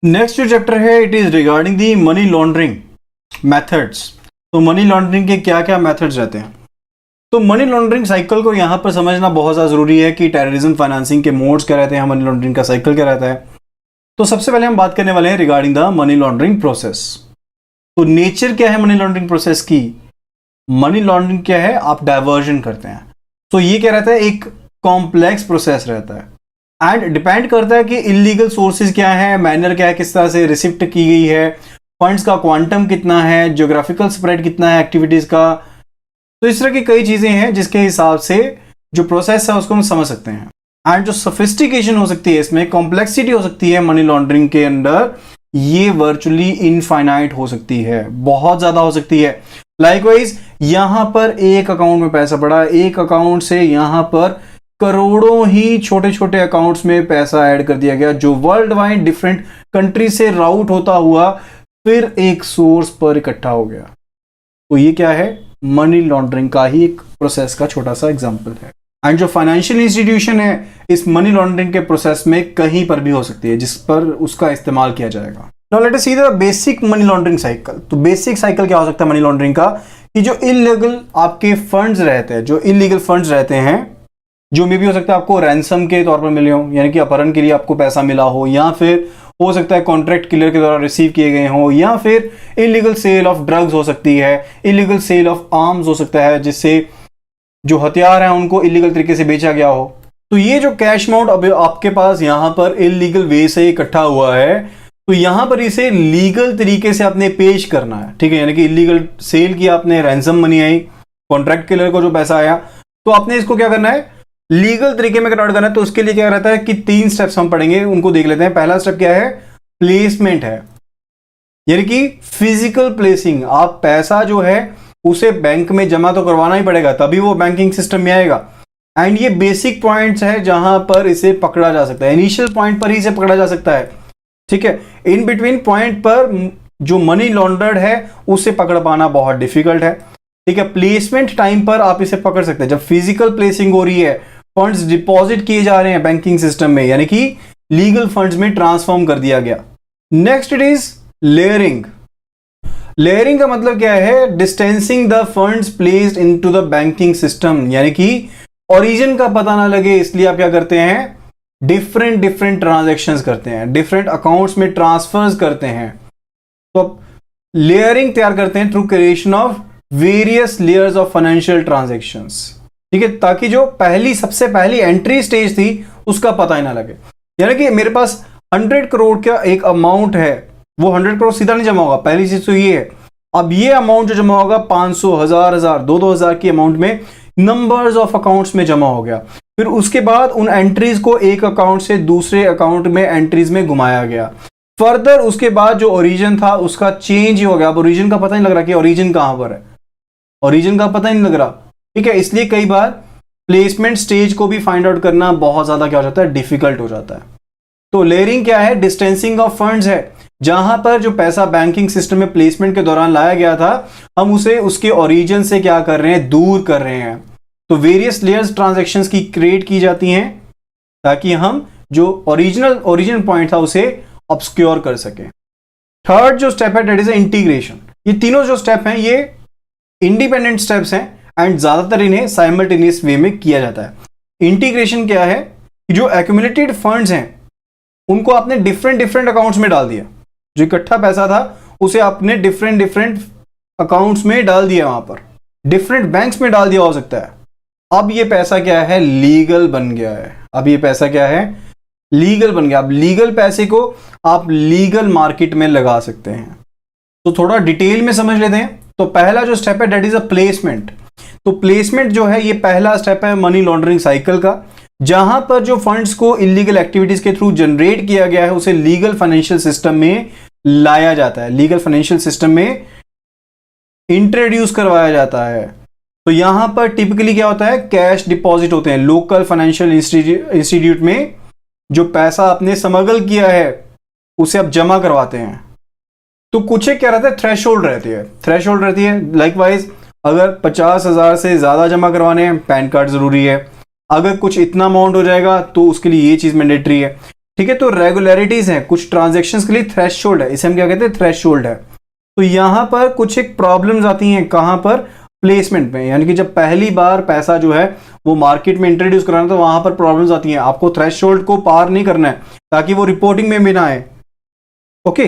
Next जो chapter है it is regarding the money laundering methods. तो मनी लॉन्ड्रिंग के क्या क्या मेथड्स रहते हैं। तो मनी लॉन्ड्रिंग साइकिल को यहाँ पर समझना बहुत ज़्यादा ज़रूरी है कि टेररिज्म फाइनेंसिंग के मोड्स क्या रहते हैं, मनी लॉन्ड्रिंग का साइकिल क्या रहता है। तो सबसे पहले हम बात करने वाले हैं regarding the money laundering process. तो नेचर क्या है मनी लॉन्ड्रिंग प्रोसेस की। मनी लॉन्ड्रिंग क्या है, आप डायवर्जन करते हैं। तो ये क्या रहता है, एक कॉम्प्लेक्स प्रोसेस रहता है एंड डिपेंड करता है कि इलीगल सोर्सेज क्या है, मैनर क्या है, किस तरह से रिसिप्ट की गई है, फंड्स का क्वांटम कितना है, ज्योग्राफिकल स्प्रेड कितना है एक्टिविटीज का। तो इस तरह की कई चीजें हैं जिसके हिसाब से जो प्रोसेस है उसको हम समझ सकते हैं। एंड जो सोफिस्टिकेशन हो सकती है, इसमें कॉम्प्लेक्सिटी हो सकती है मनी लॉन्ड्रिंग के अंदर, ये वर्चुअली इनफाइनाइट हो सकती है, बहुत ज्यादा हो सकती है। लाइकवाइज यहां पर एक अकाउंट में पैसा पड़ा, एक अकाउंट से यहां पर करोड़ों ही छोटे छोटे अकाउंट्स में पैसा ऐड कर दिया गया, जो वर्ल्ड वाइड डिफरेंट कंट्री से राउट होता हुआ फिर एक सोर्स पर इकट्ठा हो गया। तो ये क्या है, मनी लॉन्ड्रिंग का ही एक प्रोसेस का छोटा सा एग्जांपल है। एंड जो फाइनेंशियल इंस्टीट्यूशन है इस मनी लॉन्ड्रिंग के प्रोसेस में कहीं पर भी हो सकती है जिस पर उसका इस्तेमाल किया जाएगा। Now let us see the basic money laundering cycle. तो बेसिक साइकिल क्या हो सकता है मनी लॉन्ड्रिंग का, कि जो इलीगल आपके फंड्स रहते हैं, जो इलीगल फंड्स रहते हैं, जो मे भी हो सकता है आपको रैंसम के तौर पर मिले हो, यानी कि अपहरण के लिए आपको पैसा मिला हो, या फिर हो सकता है कॉन्ट्रैक्ट किलर के द्वारा रिसीव किए गए हो, या फिर इलीगल सेल ऑफ ड्रग्स हो सकती है, इलीगल सेल ऑफ आर्म्स हो सकता है, जिससे जो हथियार हैं उनको इलीगल तरीके से बेचा गया हो। तो ये जो कैश अमाउंट अब आपके पास यहाँ पर इलीगल वे से इकट्ठा हुआ है, तो यहाँ पर इसे लीगल तरीके से आपने पेश करना है, ठीक है। यानी कि इलीगल सेल किया आपने, ransom money I, contract killer को जो पैसा आया, तो आपने इसको क्या करना है, लीगल तरीके में कन्वर्ट करना है। तो उसके लिए क्या रहता है कि 3 स्टेप्स हम पढ़ेंगे, उनको देख लेते हैं। पहला स्टेप क्या है, प्लेसमेंट है, यानी कि फिजिकल प्लेसिंग। आप पैसा जो है उसे बैंक में जमा तो करवाना ही पड़ेगा, तभी वो बैंकिंग सिस्टम में आएगा। एंड ये बेसिक पॉइंट्स है जहां पर इसे पकड़ा जा सकता है, इनिशियल पॉइंट पर ही इसे पकड़ा जा सकता है, ठीक है। इन बिटवीन पॉइंट पर जो मनी लॉन्ड्रेड है उसे पकड़ पाना बहुत डिफिकल्ट है, ठीक है। प्लेसमेंट टाइम पर आप इसे पकड़ सकते हैं, जब फिजिकल प्लेसिंग हो रही है, फंड्स डिपॉजिट किए जा रहे हैं बैंकिंग सिस्टम में, यानी कि लीगल फंड्स में ट्रांसफॉर्म कर दिया गया। Next it is layering. Layering का मतलब क्या है, distancing the funds placed into the banking system, यानी कि ओरिजिन का पता ना लगे इसलिए आप क्या करते हैं, डिफरेंट ट्रांजैक्शंस करते हैं, डिफरेंट अकाउंट्स में ट्रांसफर्स करते हैं। तो आप लेयरिंग तैयार करते हैं through creation of various layers of financial transactions, ठीक है, ताकि जो सबसे पहली एंट्री स्टेज थी उसका पता ही ना लगे। यानी कि मेरे पास 100 करोड़ का एक अमाउंट है, वो 100 करोड़ सीधा नहीं जमा होगा, पहली चीज तो ये है। अब ये अमाउंट जो जमा होगा 500, 1000, 2,000 की अमाउंट में नंबर्स ऑफ अकाउंट्स में जमा हो गया। फिर उसके बाद उन एंट्रीज को एक अकाउंट से दूसरे अकाउंट में एंट्रीज में घुमाया गया। फर्दर उसके बाद जो ओरिजिन था उसका चेंज ही हो गया। अब ओरिजिन का पता नहीं लग रहा कि ओरिजिन कहां पर है, ओरिजिन का पता ही नहीं लग रहा, ठीक है। इसलिए कई बार प्लेसमेंट स्टेज को भी फाइंड आउट करना बहुत ज्यादा क्या हो जाता है, डिफिकल्ट हो जाता है। तो लेयरिंग क्या है, डिस्टेंसिंग ऑफ फंड्स है, जहां पर जो पैसा बैंकिंग सिस्टम में प्लेसमेंट के दौरान लाया गया था हम उसे उसके ओरिजिन से क्या कर रहे हैं, दूर कर रहे हैं। तो वेरियस लेयर्स ट्रांजैक्शंस की क्रिएट की जाती हैं ताकि हम जो ओरिजिन पॉइंट था उसे ऑब्सक्योर कर सके। थर्ड जो स्टेप है दैट इज इंटीग्रेशन। ये तीनों जो स्टेप हैं ये इंडिपेंडेंट स्टेप्स हैं एंड ज्यादातर इन्हें साइमल्टेनियस वे में किया जाता है। इंटीग्रेशन क्या है कि जो एक्यूमुलेटेड फंड्स हैं उनको आपने डिफरेंट अकाउंट्स में डाल दिया, जो इकट्ठा पैसा था उसे आपने डिफरेंट अकाउंट्स में डाल दिया, वहां पर डिफरेंट बैंक्स में डाल दिया हो सकता है। अब ये पैसा क्या है, लीगल बन गया है। अब ये पैसा क्या है, लीगल बन गया। अब लीगल पैसे को आप लीगल मार्केट में लगा सकते हैं। तो थोड़ा डिटेल में समझ लेते हैं। तो पहला जो स्टेप है दैट इज अ प्लेसमेंट। तो प्लेसमेंट जो है ये पहला स्टेप है मनी लॉन्ड्रिंग साइकिल का, जहां पर जो फंड्स को इलीगल एक्टिविटीज के थ्रू जनरेट किया गया है उसे लीगल फाइनेंशियल सिस्टम में लाया जाता है, लीगल फाइनेंशियल सिस्टम में इंट्रोड्यूस करवाया जाता है। तो यहां पर टिपिकली क्या होता है, कैश डिपॉजिट होते हैं लोकल फाइनेंशियल इंस्टीट्यूट में। जो पैसा आपने स्मगल किया है उसे आप जमा करवाते हैं। तो कुछ एक क्या रहता है, थ्रेशोल्ड रहती है। लाइकवाइज अगर 50,000 से ज्यादा जमा करवाने हैं पैन कार्ड जरूरी है। अगर कुछ इतना अमाउंट हो जाएगा तो उसके लिए ये चीज मैंडेटरी है, ठीक है, तो रेगुलरिटीज हैं, कुछ ट्रांजेक्शन्स के लिए थ्रेशोल्ड है, इसे हम क्या कहते हैं, थ्रेशोल्ड है। तो यहां पर कुछ एक प्रॉब्लम्स आती हैं, कहां पर, प्लेसमेंट में, यानी कि जब पहली बार पैसा जो है वो मार्केट में इंट्रोड्यूस कराना, तो वहां पर प्रॉब्लम्स आती हैं, आपको थ्रेशोल्ड को पार नहीं करना है ताकि वो रिपोर्टिंग में भी ना आए। ओके,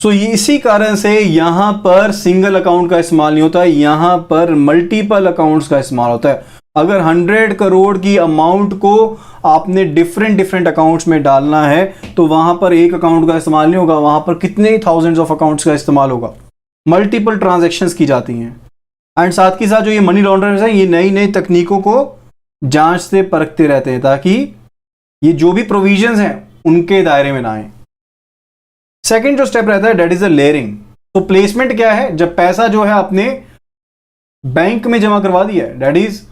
सो इसी कारण से यहां पर सिंगल अकाउंट का इस्तेमाल नहीं होता है, यहां पर मल्टीपल अकाउंट्स का इस्तेमाल होता है। अगर 100 करोड़ की अमाउंट को आपने डिफरेंट डिफरेंट अकाउंट्स में डालना है तो वहां पर एक अकाउंट का इस्तेमाल नहीं होगा, वहां पर कितने थाउजेंड्स ऑफ अकाउंट्स का इस्तेमाल होगा, मल्टीपल ट्रांजैक्शंस की जाती हैं। एंड साथ के साथ जो ये मनी लॉन्ड्रर्स हैं, ये नई नई तकनीकों को जांचते परखते रहते हैं ताकि ये जो भी प्रोविजंस हैं उनके दायरे में ना आए। सेकेंड जो स्टेप रहता है दैट इज अ लेयरिंग। तो प्लेसमेंट क्या है, जब पैसा जो है अपने बैंक में जमा करवा दिया है, दैट इज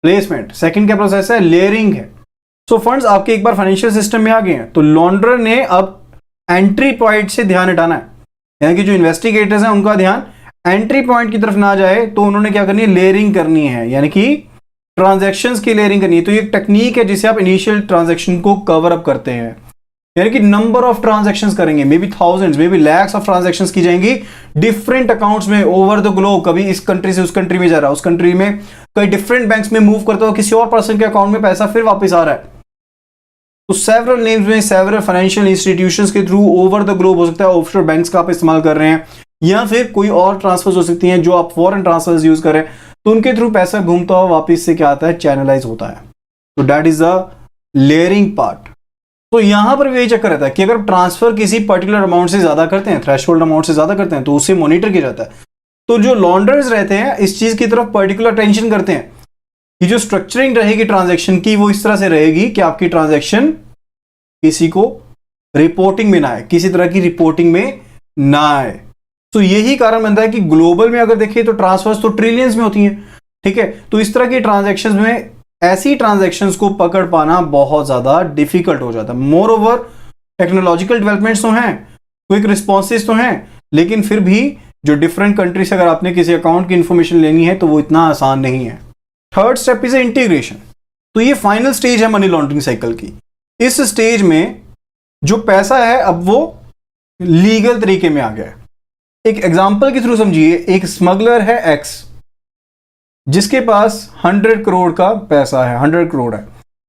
प्लेसमेंट। सेकेंड क्या प्रोसेस है, लेयरिंग है। सो फंड्स आपके एक बार फाइनेंशियल सिस्टम में आ गए हैं तो लॉन्ड्रर ने अब एंट्री पॉइंट से ध्यान हटाना है, यानी कि जो इन्वेस्टिगेटर्स हैं उनका ध्यान एंट्री पॉइंट की तरफ ना जाए, तो उन्होंने क्या करनी है, लेयरिंग करनी है, यानी कि ट्रांजैक्शंस की लेयरिंग करनी है। तो ये एक टेक्निक है जिसे आप इनिशियल ट्रांजैक्शन को कवर अप करते हैं, यानी कि नंबर ऑफ ट्रांजैक्शंस करेंगे, may be thousands, may be lakhs of transactions की जाएंगी डिफरेंट अकाउंट्स में ओवर द ग्लोब। कभी इस कंट्री से उस कंट्री में जा रहा है, उस कंट्री में कई डिफरेंट बैंक्स में मूव करता हो, किसी और पर्सन के अकाउंट में पैसा फिर वापस आ रहा है। तो सेवरल नेम्स में सेवरल फाइनेंशियल इंस्टीट्यूशंस के थ्रू ओवर द ग्लोब हो सकता है, ऑफशोर बैंक्स का आप इस्तेमाल कर रहे हैं, या फिर कोई और ट्रांसफर्स हो सकती हैं जो आप फॉरेन ट्रांसफर्स यूज करें, तो उनके थ्रू पैसा घूमता हुआ वापस से क्या आता है, चैनलाइज होता है। तो that is the layering part. तो यहां पर भी यही चक्कर रहता है कि अगर ट्रांसफर किसी पर्टिकुलर अमाउंट से ज्यादा करते हैं, थ्रेशोल्ड अमाउंट से ज्यादा करते हैं, तो उसे मॉनिटर किया जाता है। तो जो लॉन्डर्स रहते हैं इस चीज की तरफ पर्टिकुलर अटेंशन करते हैं कि जो स्ट्रक्चरिंग रहेगी ट्रांजैक्शन की वो इस तरह से रहेगी कि आपकी ट्रांजैक्शन किसी को रिपोर्टिंग में ना आए, किसी तरह की रिपोर्टिंग में ना आए। तो यही कारण बनता है कि ग्लोबल में अगर देखिए तो ट्रांसफर्स तो ट्रिलियंस में होती हैं, ठीक है। तो इस तरह की ट्रांजैक्शंस में ऐसी ट्रांजैक्शंस को पकड़ पाना बहुत ज्यादा डिफिकल्ट हो जाता है। मोर ओवर टेक्नोलॉजिकल डेवलपमेंट्स तो हैं, क्विक रिस्पॉन्सेज तो हैं, लेकिन फिर भी जो डिफरेंट कंट्री से अगर आपने किसी अकाउंट की इंफॉर्मेशन लेनी है तो वो इतना आसान नहीं है। Third step is integration. तो ये फाइनल स्टेज है मनी लॉन्ड्रिंग साइकिल की। इस स्टेज में जो पैसा है अब वो लीगल तरीके में आ गया है। एक एग्जांपल के थ्रू समझिए, एक स्मगलर है एक्स जिसके पास 100 करोड़ का पैसा है, 100 करोड़ है,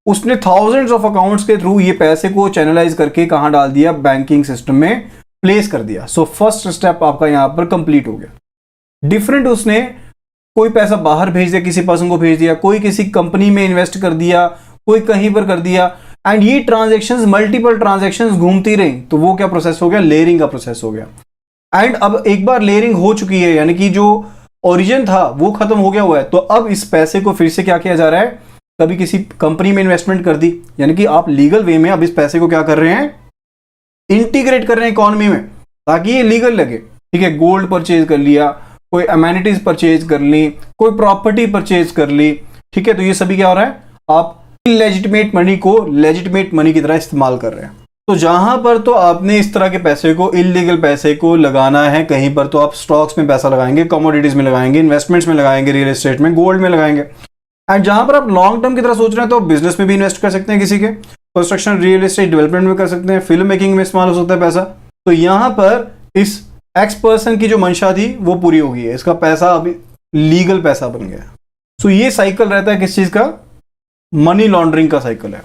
उसने थाउजेंड्स ऑफ अकाउंट्स के थ्रू ये पैसे को चैनलाइज करके कहां डाल दिया, बैंकिंग सिस्टम में प्लेस कर दिया। सो फर्स्ट स्टेप आपका यहां पर कंप्लीट हो गया। डिफरेंट उसने कोई पैसा बाहर भेज दिया, किसी पर्सन को भेज दिया, कोई किसी कंपनी में इन्वेस्ट कर दिया, कोई कहीं पर कर दिया, एंड ये ट्रांजैक्शंस मल्टीपल ट्रांजैक्शंस घूमती रही। तो वो क्या प्रोसेस हो गया, लेयरिंग का प्रोसेस हो गया। एंड अब एक बार लेयरिंग हो चुकी है, यानी कि जो ओरिजिन था वो खत्म हो गया हुआ है, तो अब इस पैसे को फिर से क्या किया जा रहा है, कभी किसी कंपनी में इन्वेस्टमेंट कर दी, यानी कि आप लीगल वे में अब इस पैसे को क्या कर रहे हैं, इंटीग्रेट कर रहे हैं इकोनॉमी में ताकि ये लीगल लगे। ठीक है, गोल्ड परचेज कर लिया, कोई अमेनिटीज परचेज कर ली, कोई प्रॉपर्टी परचेज कर ली, ठीक है। तो ये सभी क्या हो रहा है, आप इलेजिटिमेट मनी को लेजिटिमेट मनी की तरह इस्तेमाल कर रहे हैं। तो जहां पर तो आपने इस तरह के पैसे को, इलीगल पैसे को लगाना है, कहीं पर तो आप स्टॉक्स में पैसा लगाएंगे, कमोडिटीज में लगाएंगे, इन्वेस्टमेंट्स में लगाएंगे, रियल एस्टेट में, गोल्ड में लगाएंगे। एंड जहां पर आप लॉन्ग टर्म की तरह सोच रहे हैं तो बिजनेस में भी इन्वेस्ट कर सकते हैं, किसी के कंस्ट्रक्शन, रियल एस्टेट डेवलपमेंट में कर सकते हैं, फिल्म मेकिंग में इस्तेमाल हो सकता है पैसा। तो यहां पर इस एक्स पर्सन की जो मंशा थी वो पूरी हो गई है, इसका पैसा अभी लीगल पैसा बन गया। सो ये साइकिल रहता है किस चीज का, मनी लॉन्ड्रिंग का साइकिल है।